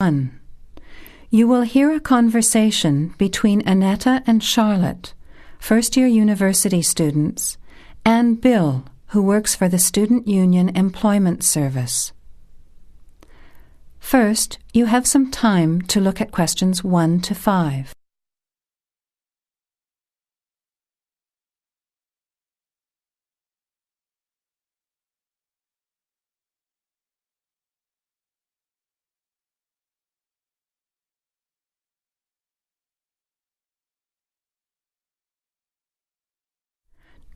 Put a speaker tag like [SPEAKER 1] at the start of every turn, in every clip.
[SPEAKER 1] 1. You will hear a conversation between Annetta and Charlotte, first-year university students, and Bill, who works for the Student Union Employment Service. First, you have some time to look at questions 1 to 5.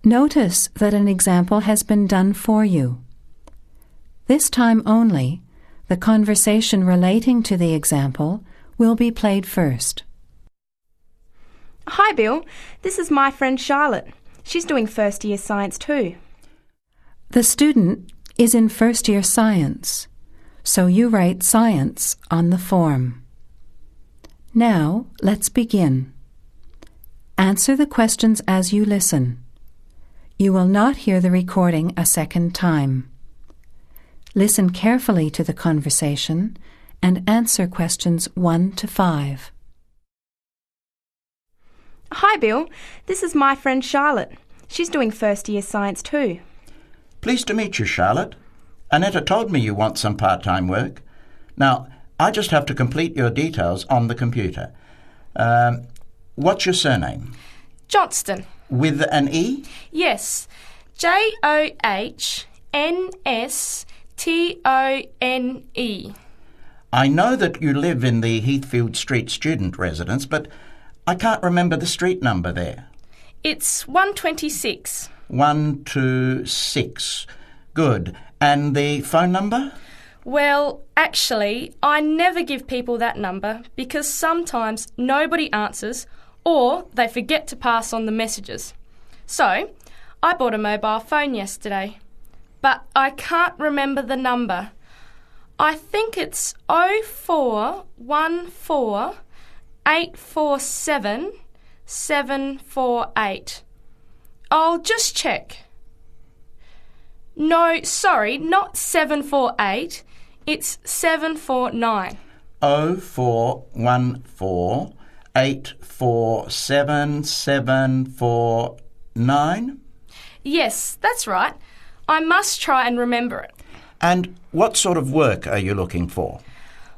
[SPEAKER 1] Notice that an example has been done for you. This time only, the conversation relating to the example will be played first.
[SPEAKER 2] Hi Bill, this is my friend Charlotte. She's doing first year science too.
[SPEAKER 1] The student is in first year science, so you write science on the form. Now, let's begin. Answer the questions as you listen. You will not hear the recording a second time. Listen carefully to the conversation and answer questions 1 to 5.
[SPEAKER 2] Hi Bill, this is my friend Charlotte. She's doing first year science too.
[SPEAKER 3] Pleased to meet you, Charlotte. Annetta told me you want some part-time work. Now, I just have to complete your details on the computer. What's your surname?
[SPEAKER 2] Johnston.
[SPEAKER 3] With an E?
[SPEAKER 2] Yes, Johnstone.
[SPEAKER 3] I know that you live in the Heathfield Street student residence, but I can't remember the street number there.
[SPEAKER 2] It's 126.
[SPEAKER 3] 126. Good. And the phone number?
[SPEAKER 2] Well, actually, I never give people that number because sometimes nobody answers or they forget to pass on the messages. So, I bought a mobile phone yesterday, but I can't remember the number. I think it's 0414 847 748. I'll just check. No, sorry, not 748. It's 749.
[SPEAKER 3] 0414 847 749?
[SPEAKER 2] Yes, that's right. I must try and remember it.
[SPEAKER 3] And what sort of work are you looking for?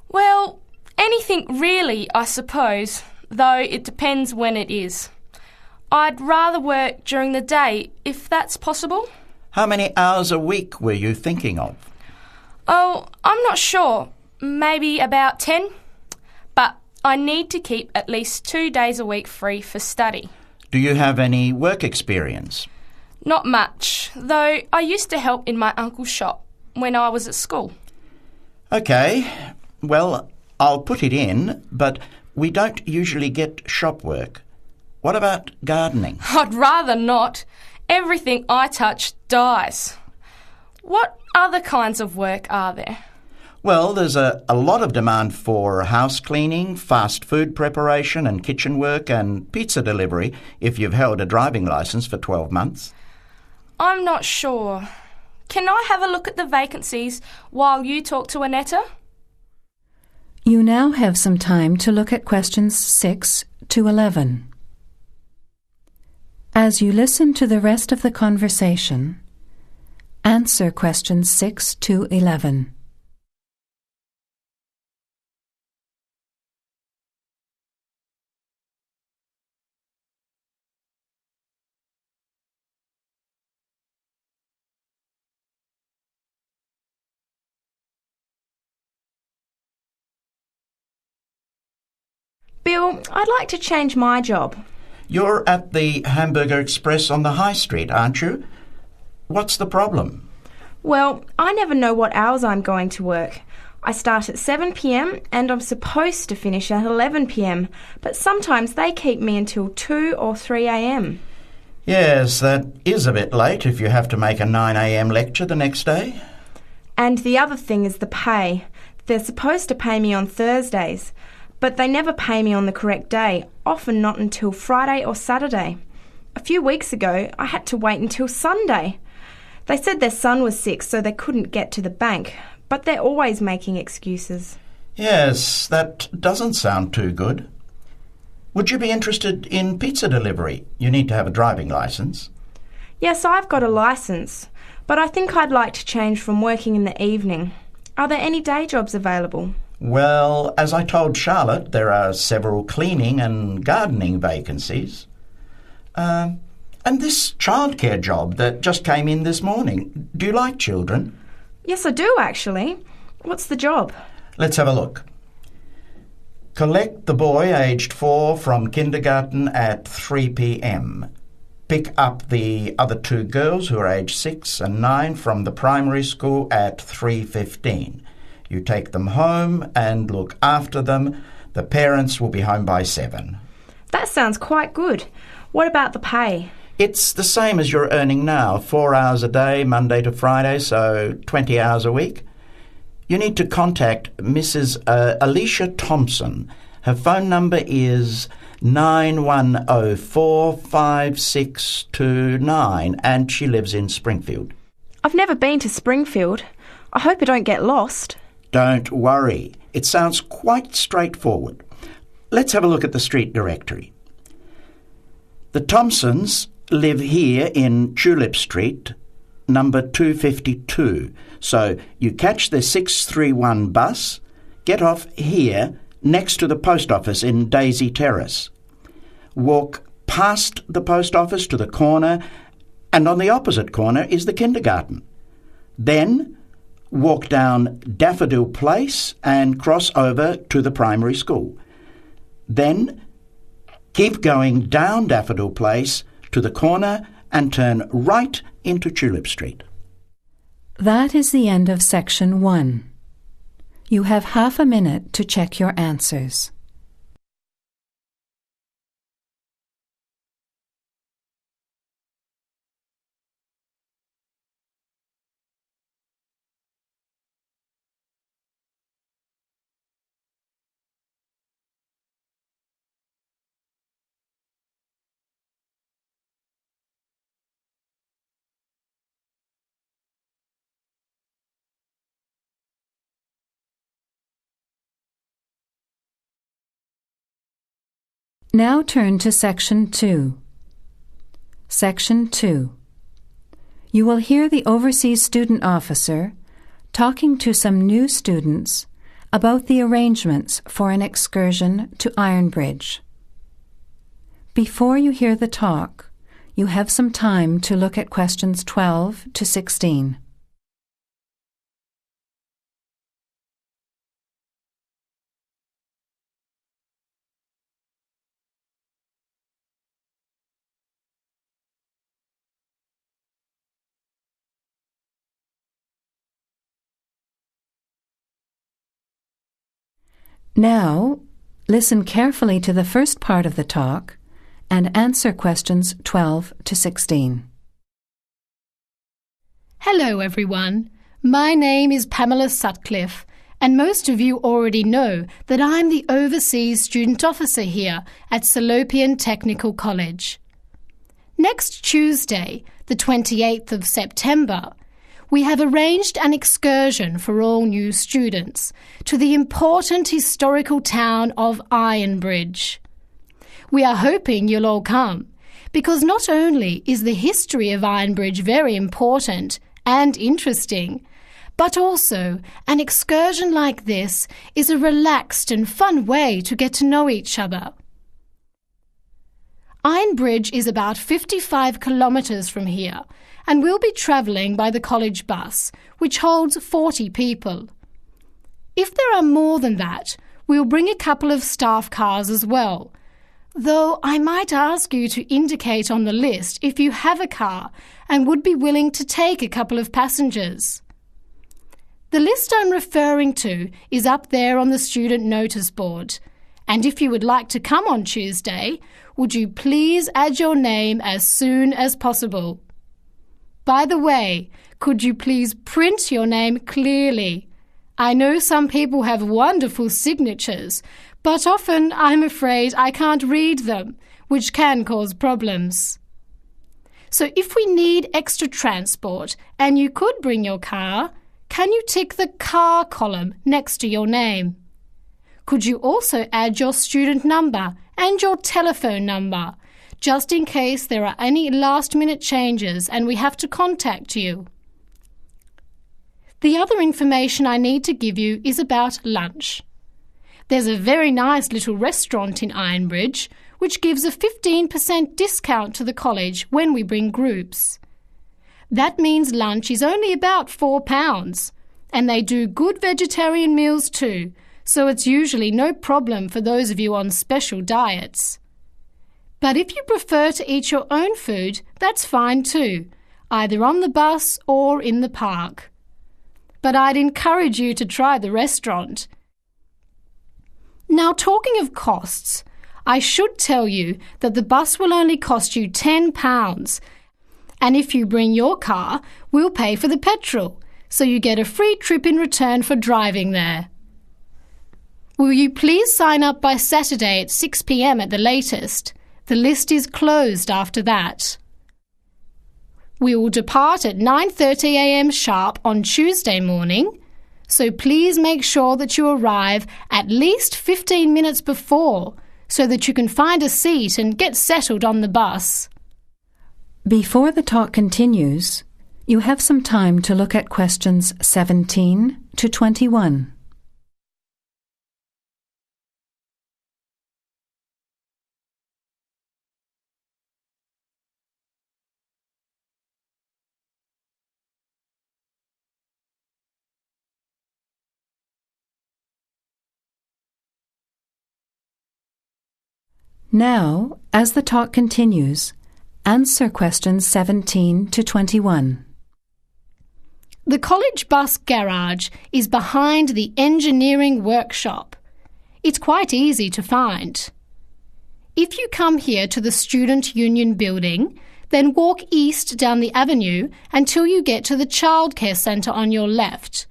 [SPEAKER 2] Well, anything really, I suppose, though it depends when it is. I'd rather work during the day, if that's possible.
[SPEAKER 3] How many hours a week were you thinking of?
[SPEAKER 2] Oh, I'm not sure. Maybe about 10. But I need to keep at least 2 days a week free for study.
[SPEAKER 3] Do you have any work experience?
[SPEAKER 2] Not much, though I used to help in my uncle's shop when I was at school.
[SPEAKER 3] OK, well, I'll put it in, but we don't usually get shop work. What about gardening?
[SPEAKER 2] I'd rather not. Everything I touch dies. What other kinds of work are there?
[SPEAKER 3] Well, there's a lot of demand for house cleaning, fast food preparation and kitchen work and pizza delivery if you've held a driving licence for 12 months.
[SPEAKER 2] I'm not sure. Can I have a look at the vacancies while you talk to Annetta?
[SPEAKER 1] You now have some time to look at questions 6 to 11. As you listen to the rest of the conversation, answer questions 6 to 11.
[SPEAKER 2] Bill, I'd like to change my job.
[SPEAKER 3] You're at the Hamburger Express on the High Street, aren't you? What's the problem?
[SPEAKER 2] Well, I never know what hours I'm going to work. I start at 7 p.m. and I'm supposed to finish at 11 p.m, but sometimes they keep me until 2 or 3 a.m.
[SPEAKER 3] Yes, that is a bit late if you have to make a 9 a.m. lecture the next day.
[SPEAKER 2] And the other thing is the pay. They're supposed to pay me on Thursdays, but they never pay me on the correct day, often not until Friday or Saturday. A few weeks ago, I had to wait until Sunday. They said their son was sick, so they couldn't get to the bank, but they're always making excuses.
[SPEAKER 3] Yes, that doesn't sound too good. Would you be interested in pizza delivery? You need to have a driving licence.
[SPEAKER 4] Yes, I've got a licence, but I think I'd like to change from working in the evening. Are there any day jobs available?
[SPEAKER 3] Well, as I told Charlotte, there are several cleaning and gardening vacancies. And this childcare job that just came in this morning. Do you like children?
[SPEAKER 4] Yes, I do actually. What's the job?
[SPEAKER 3] Let's have a look. Collect the boy aged 4 from kindergarten at 3 p.m. Pick up the other 2 girls who are aged 6 and 9 from the primary school at 3:15. You take them home and look after them. The parents will be home by 7.
[SPEAKER 4] That sounds quite good. What about the pay?
[SPEAKER 3] It's the same as you're earning now, 4 hours a day, Monday to Friday, so 20 hours a week. You need to contact Mrs. Alicia Thompson. Her phone number is 91045629 and she lives in Springfield.
[SPEAKER 4] I've never been to Springfield. I hope I don't get lost.
[SPEAKER 3] Don't worry. It sounds quite straightforward. Let's have a look at the street directory. The Thompsons live here in Tulip Street, number 252. So you catch the 631 bus, get off here next to the post office in Daisy Terrace. Walk past the post office to the corner, and on the opposite corner is the kindergarten. Then walk down Daffodil Place and cross over to the primary school. Then keep going down Daffodil Place to the corner and turn right into Tulip Street.
[SPEAKER 1] That is the end of section 1. You have half a minute to check your answers. Now turn to Section 2. Section 2. You will hear the Overseas Student Officer talking to some new students about the arrangements for an excursion to Ironbridge. Before you hear the talk, you have some time to look at questions 12 to 16. Now, listen carefully to the first part of the talk and answer questions 12 to 16.
[SPEAKER 5] Hello everyone, my name is Pamela Sutcliffe and most of you already know that I'm the Overseas Student Officer here at Salopian Technical College. Next Tuesday, the 28th of September, we have arranged an excursion for all new students to the important historical town of Ironbridge. We are hoping you'll all come, because not only is the history of Ironbridge very important and interesting, but also an excursion like this is a relaxed and fun way to get to know each other. Ironbridge is about 55 kilometres from here, and we'll be travelling by the college bus, which holds 40 people. If there are more than that, we'll bring a couple of staff cars as well, though I might ask you to indicate on the list if you have a car and would be willing to take a couple of passengers. The list I'm referring to is up there on the student notice board, and if you would like to come on Tuesday, would you please add your name as soon as possible? By the way, could you please print your name clearly? I know some people have wonderful signatures, but often I'm afraid I can't read them, which can cause problems. So if we need extra transport and you could bring your car, can you tick the car column next to your name? could you also add your student number and your telephone number, just in case there are any last-minute changes and we have to contact you? The other information I need to give you is about lunch. There's a very nice little restaurant in Ironbridge which gives a 15% discount to the college when we bring groups. That means lunch is only about £4, and they do good vegetarian meals too, so it's usually no problem for those of you on special diets. But if you prefer to eat your own food, that's fine too, either on the bus or in the park. But I'd encourage you to try the restaurant. Now, talking of costs, I should tell you that the bus will only cost you £10, and if you bring your car, we'll pay for the petrol, so you get a free trip in return for driving there. Will you please sign up by Saturday at 6 p.m. at the latest? The list is closed after that. We will depart at 9:30 a.m. sharp on Tuesday morning, so please make sure that you arrive at least 15 minutes before so that you can find a seat and get settled on the bus.
[SPEAKER 1] Before the talk continues, you have some time to look at questions 17 to 21. Now, as the talk continues, answer questions 17 to 21.
[SPEAKER 5] The college bus garage is behind the engineering workshop. It's quite easy to find. If you come here to the Student Union building, then walk east down the avenue until you get to the childcare centre on your left,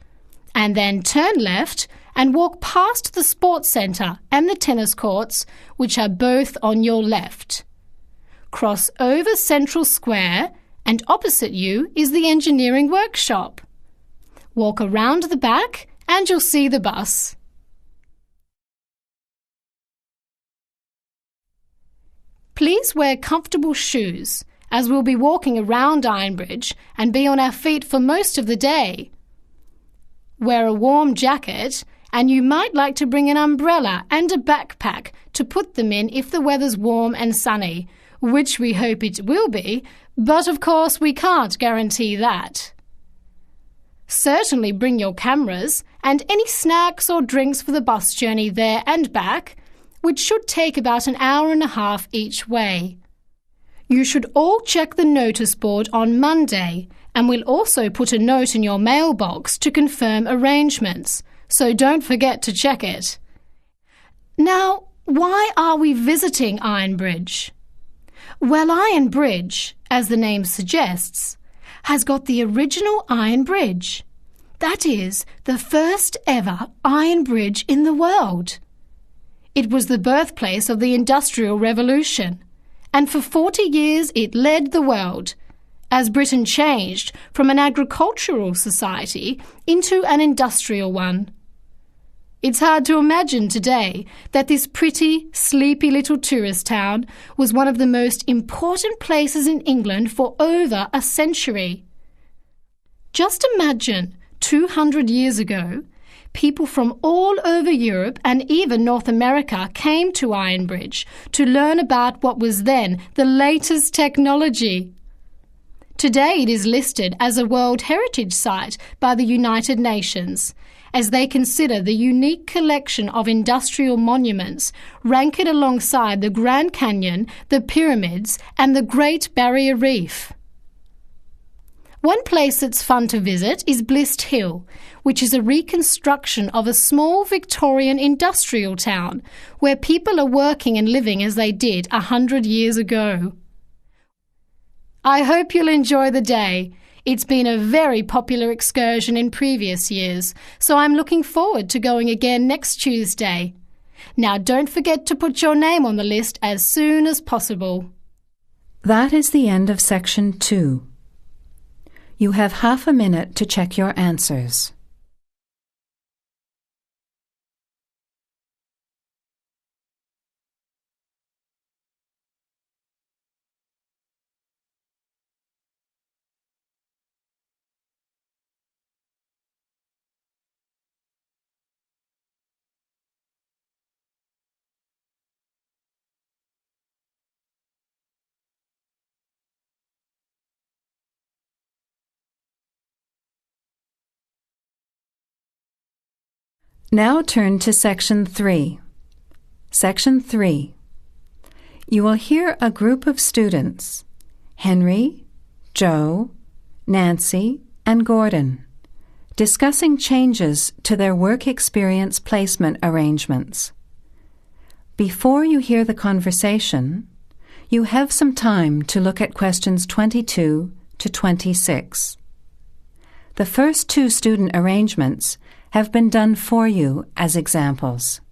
[SPEAKER 5] and then turn left and walk past the sports centre and the tennis courts, which are both on your left. Cross over Central Square, and opposite you is the engineering workshop. Walk around the back and you'll see the bus. Please wear comfortable shoes, as we'll be walking around Ironbridge and be on our feet for most of the day. Wear a warm jacket, and you might like to bring an umbrella and a backpack to put them in if the weather's warm and sunny, which we hope it will be, but of course we can't guarantee that. Certainly bring your cameras and any snacks or drinks for the bus journey there and back, which should take about an hour and a half each way. You should all check the notice board on Monday, and we'll also put a note in your mailbox to confirm arrangements, so don't forget to check it. Now, why are we visiting Ironbridge? Well, Ironbridge, as the name suggests, has got the original iron bridge. That is, the first ever iron bridge in the world. It was the birthplace of the Industrial Revolution, and for 40 years it led the world, as Britain changed from an agricultural society into an industrial one. It's hard to imagine today that this pretty, sleepy little tourist town was one of the most important places in England for over a century. Just imagine, 200 years ago, people from all over Europe and even North America came to Ironbridge to learn about what was then the latest technology. Today it is listed as a World Heritage Site by the United Nations, as they consider the unique collection of industrial monuments rank it alongside the Grand Canyon, the pyramids, and the Great Barrier Reef. One place that's fun to visit is Blist Hill, which is a reconstruction of a small Victorian industrial town where people are working and living as they did 100 years ago. I hope you'll enjoy the day. It's been a very popular excursion in previous years, so I'm looking forward to going again next Tuesday. Now don't forget to put your name on the list as soon as possible.
[SPEAKER 1] That is the end of section 2. You have half a minute to check your answers. Now turn to Section 3. Section 3. You will hear a group of students, Henry, Joe, Nancy, and Gordon, discussing changes to their work experience placement arrangements. Before you hear the conversation, you have some time to look at questions 22 to 26. The first two student arrangements have been done for you as examples.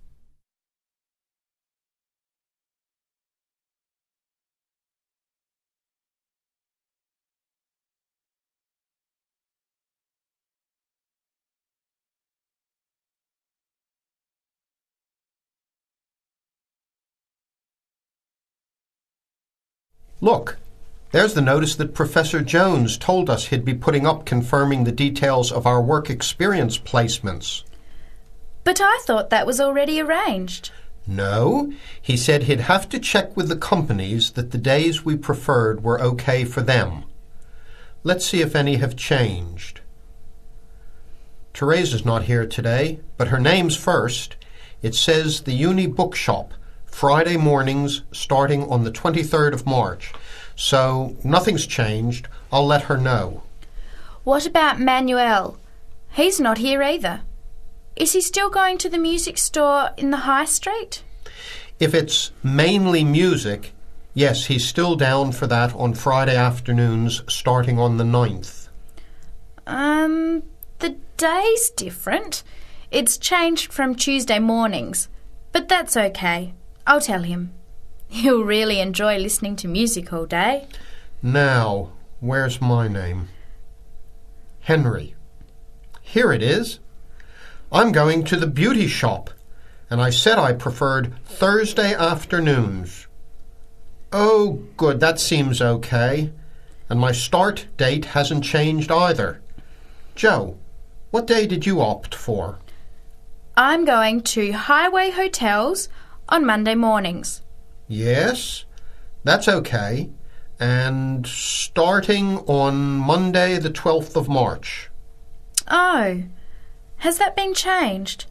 [SPEAKER 6] Look, there's the notice that Professor Jones told us he'd be putting up confirming the details of our work experience placements.
[SPEAKER 7] But I thought that was already arranged.
[SPEAKER 6] No, he said he'd have to check with the companies that the days we preferred were okay for them. Let's see if any have changed. Teresa's not here today, but her name's first. It says the Uni Bookshop, Friday mornings starting on the 23rd of March. So nothing's changed. I'll let her know.
[SPEAKER 7] What about Manuel? He's not here either. Is he still going to the music store in the high street?
[SPEAKER 6] If it's mainly music, yes, he's still down for that on Friday afternoons starting on the 9th.
[SPEAKER 7] The day's different. It's changed from Tuesday mornings, but that's okay. I'll tell him. He'll really enjoy listening to music all day.
[SPEAKER 6] Now, where's my name? Henry. Here it is. I'm going to the beauty shop, and I said I preferred Thursday afternoons. Oh, good, that seems okay. And my start date hasn't changed either. Joe, what day did you opt for?
[SPEAKER 7] I'm going to Highway Hotels on Monday mornings.
[SPEAKER 6] Yes, that's okay. And starting on Monday the 12th of March.
[SPEAKER 7] Oh, has that been changed?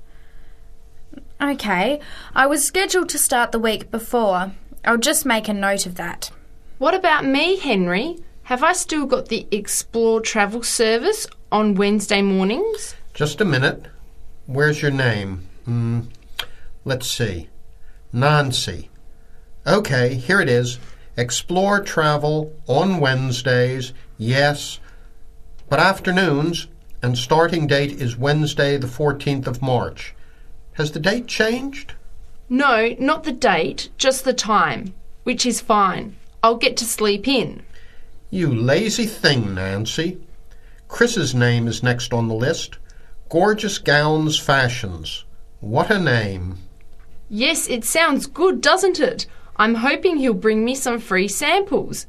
[SPEAKER 7] Okay, I was scheduled to start the week before. I'll just make a note of that.
[SPEAKER 4] What about me, Henry? Have I still got the Explore travel service on Wednesday mornings?
[SPEAKER 6] Just a minute. Where's your name? Let's see. Nancy. Okay, here it is. Explore travel on Wednesdays, yes, but afternoons, and starting date is Wednesday the 14th of March. Has the date changed?
[SPEAKER 4] No, not the date, just the time, which is fine. I'll get to sleep in.
[SPEAKER 6] You lazy thing, Nancy. Chris's name is next on the list. Gorgeous Gowns Fashions. What a name.
[SPEAKER 4] Yes, it sounds good, doesn't it? I'm hoping he'll bring me some free samples.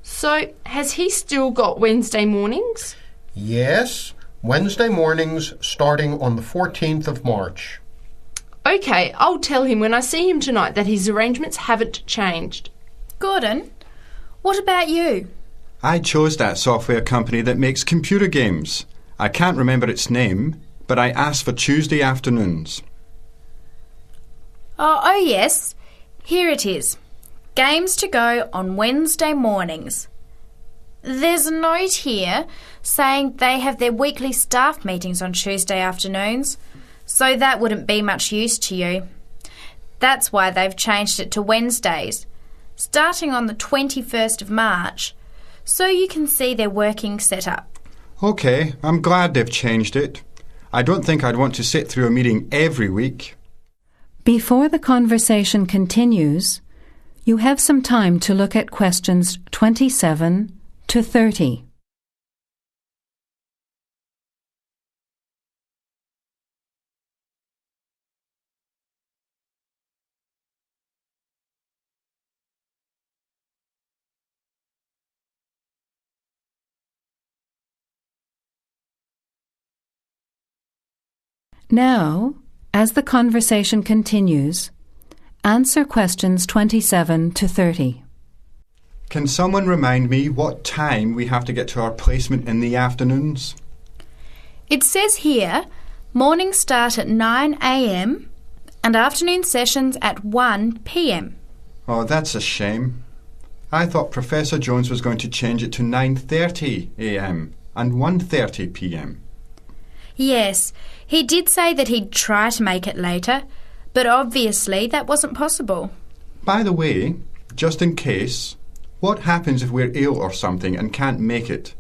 [SPEAKER 4] So, has he still got Wednesday mornings?
[SPEAKER 6] Yes, Wednesday mornings starting on the 14th of March.
[SPEAKER 4] Okay, I'll tell him when I see him tonight that his arrangements haven't changed.
[SPEAKER 7] Gordon, what about you?
[SPEAKER 8] I chose that software company that makes computer games. I can't remember its name, but I asked for Tuesday afternoons.
[SPEAKER 7] Oh yes. Here it is. Games to go on Wednesday mornings. There's a note here saying they have their weekly staff meetings on Tuesday afternoons, so that wouldn't be much use to you. That's why they've changed it to Wednesdays, starting on the 21st of March, so you can see their working setup.
[SPEAKER 8] OK, I'm glad they've changed it. I don't think I'd want to sit through a meeting every week.
[SPEAKER 1] Before the conversation continues, you have some time to look at questions 27 to 30. Now, as the conversation continues, answer questions 27 to 30.
[SPEAKER 8] Can someone remind me what time we have to get to our placement in the afternoons?
[SPEAKER 7] It says here, Mornings start at 9 a.m. and afternoon sessions at 1 p.m.
[SPEAKER 8] Oh, that's a shame. I thought Professor Jones was going to change it to 9:30 a.m. and 1:30 p.m.
[SPEAKER 7] Yes, he did say that he'd try to make it later, but obviously that wasn't possible.
[SPEAKER 8] By the way, just in case, what happens if we're ill or something and can't make it?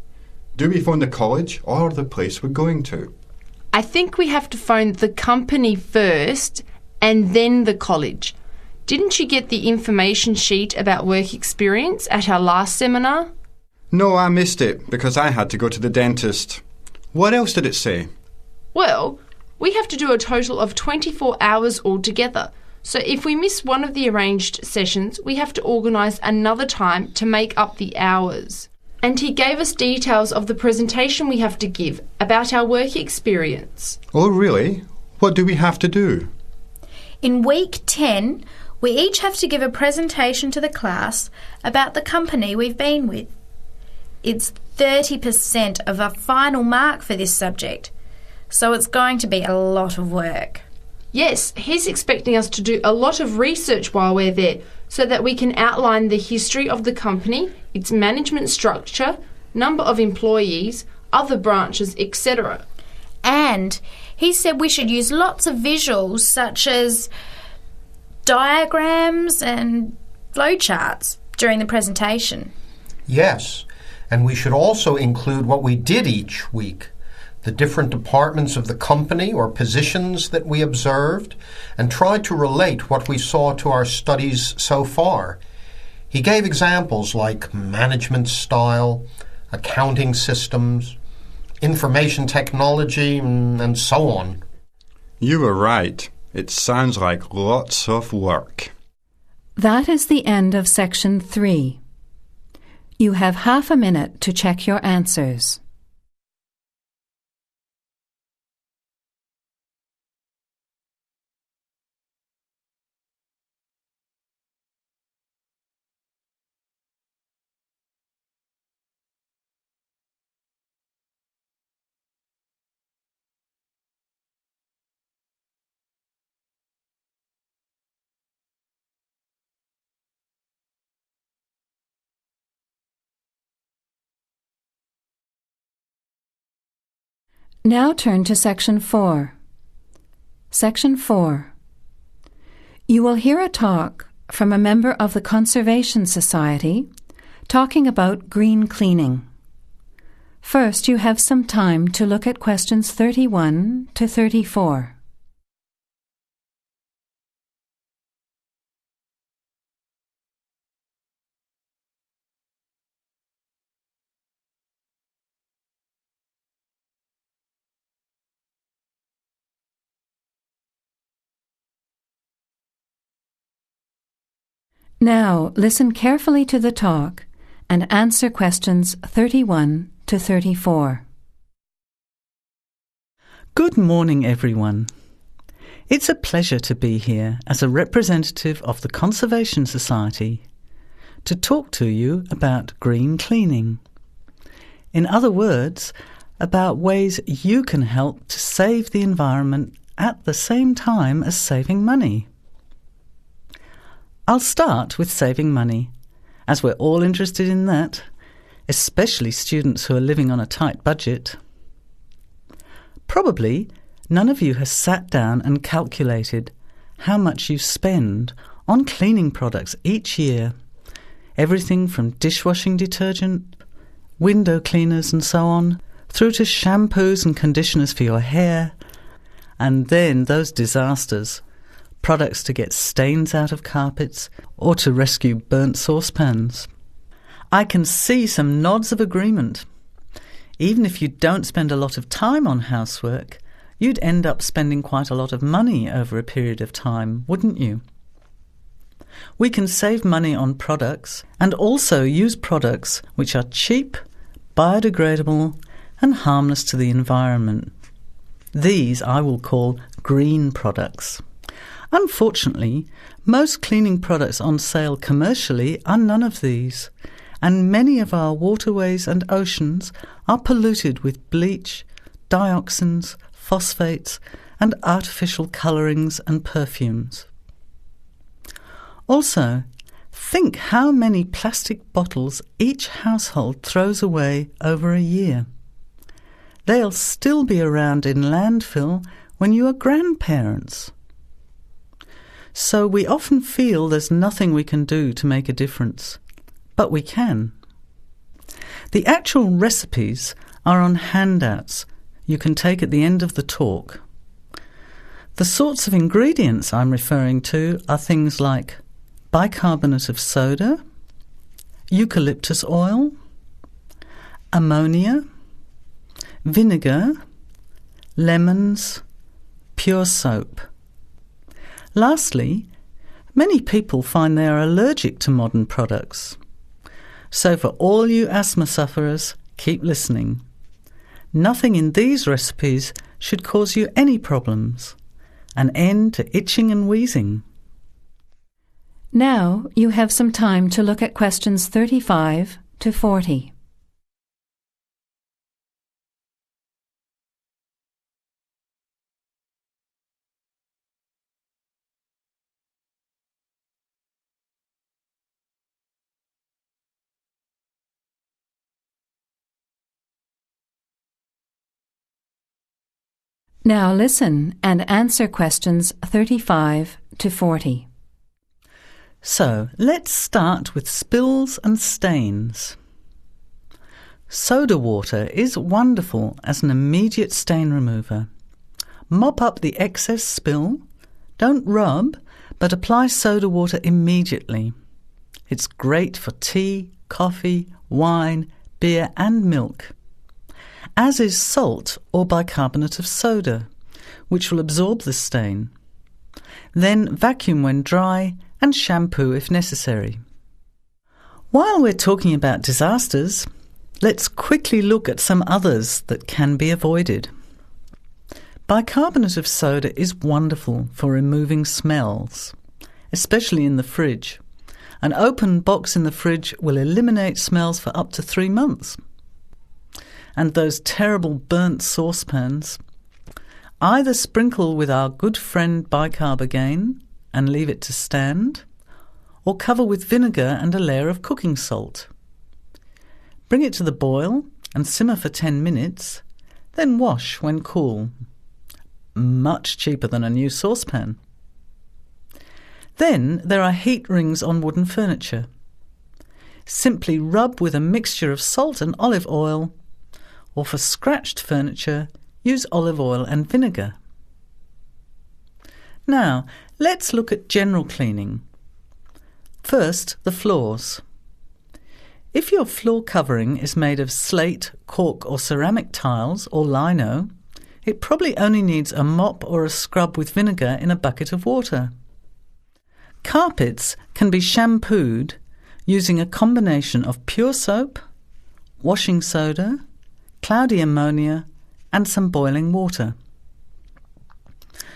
[SPEAKER 8] Do we phone the college or the place we're going to?
[SPEAKER 4] I think we have to phone the company first and then the college. Didn't you get the information sheet about work experience at our last seminar?
[SPEAKER 8] No, I missed it because I had to go to the dentist. What else did it say?
[SPEAKER 4] Well, we have to do a total of 24 hours altogether. So if we miss one of the arranged sessions, we have to organise another time to make up the hours. And he gave us details of the presentation we have to give about our work experience.
[SPEAKER 8] Oh, really? What do we have to do?
[SPEAKER 7] In week 10, we each have to give a presentation to the class about the company we've been with. It's 30% of our final mark for this subject, so it's going to be a lot of work.
[SPEAKER 4] Yes, he's expecting us to do a lot of research while we're there so that we can outline the history of the company, its management structure, number of employees, other branches, etc.
[SPEAKER 7] And he said we should use lots of visuals such as diagrams and flowcharts during the presentation.
[SPEAKER 6] Yes, and we should also include what we did each week, the different departments of the company or positions that we observed, and try to relate what we saw to our studies so far. He gave examples like management style, accounting systems, information technology, and so on.
[SPEAKER 8] You were right. It sounds like lots of work.
[SPEAKER 1] That is the end of section 3. You have half a minute to check your answers. Now turn to Section 4. Section 4. You will hear a talk from a member of the Conservation Society talking about green cleaning. First, you have some time to look at questions 31 to 34. Now, listen carefully to the talk and answer questions 31 to 34.
[SPEAKER 9] Good morning, everyone. It's a pleasure to be here as a representative of the Conservation Society to talk to you about green cleaning. In other words, about ways you can help to save the environment at the same time as saving money. I'll start with saving money, as we're all interested in that, especially students who are living on a tight budget. Probably none of you has sat down and calculated how much you spend on cleaning products each year, everything from dishwashing detergent, window cleaners and so on, through to shampoos and conditioners for your hair, and then those disasters, products to get stains out of carpets or to rescue burnt saucepans. I can see some nods of agreement. Even if you don't spend a lot of time on housework, you'd end up spending quite a lot of money over a period of time, wouldn't you? We can save money on products and also use products which are cheap, biodegradable and harmless to the environment. These I will call green products. Unfortunately, most cleaning products on sale commercially are none of these, and many of our waterways and oceans are polluted with bleach, dioxins, phosphates, and artificial colourings and perfumes. Also, think how many plastic bottles each household throws away over a year. They'll still be around in landfill when you are grandparents. So we often feel there's nothing we can do to make a difference, but we can. The actual recipes are on handouts you can take at the end of the talk. The sorts of ingredients I'm referring to are things like bicarbonate of soda, eucalyptus oil, ammonia, vinegar, lemons, pure soap. Lastly, many people find they are allergic to modern products. So for all you asthma sufferers, keep listening. Nothing in these recipes should cause you any problems. An end to itching and wheezing.
[SPEAKER 1] Now you have some time to look at questions 35 to 40. Now listen and answer questions 35 to 40.
[SPEAKER 9] So, let's start with spills and stains. Soda water is wonderful as an immediate stain remover. Mop up the excess spill. Don't rub, but apply soda water immediately. It's great for tea, coffee, wine, beer and milk. As is salt or bicarbonate of soda, which will absorb the stain. Then vacuum when dry and shampoo if necessary. While we're talking about disasters, let's quickly look at some others that can be avoided. Bicarbonate of soda is wonderful for removing smells, especially in the fridge. An open box in the fridge will eliminate smells for up to 3 months. And those terrible burnt saucepans, either sprinkle with our good friend bicarb again and leave it to stand, or cover with vinegar and a layer of cooking salt. Bring it to the boil and simmer for 10 minutes, then wash when cool. Much cheaper than a new saucepan. Then there are heat rings on wooden furniture. Simply rub with a mixture of salt and olive oil, or for scratched furniture, use olive oil and vinegar. Now, let's look at general cleaning. First, the floors. If your floor covering is made of slate, cork or ceramic tiles or lino, it probably only needs a mop or a scrub with vinegar in a bucket of water. Carpets can be shampooed using a combination of pure soap, washing soda, cloudy ammonia and some boiling water.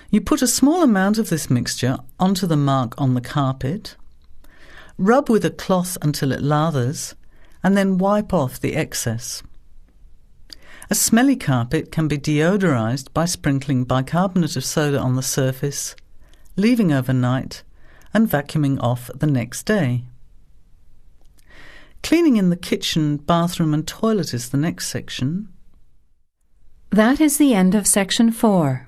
[SPEAKER 9] You put a small amount of this mixture onto the mark on the carpet, rub with a cloth until it lathers, and then wipe off the excess. A smelly carpet can be deodorized by sprinkling bicarbonate of soda on the surface, leaving overnight, and vacuuming off the next day. Cleaning in the kitchen, bathroom and toilet is the next section.
[SPEAKER 1] That is the end of section 4.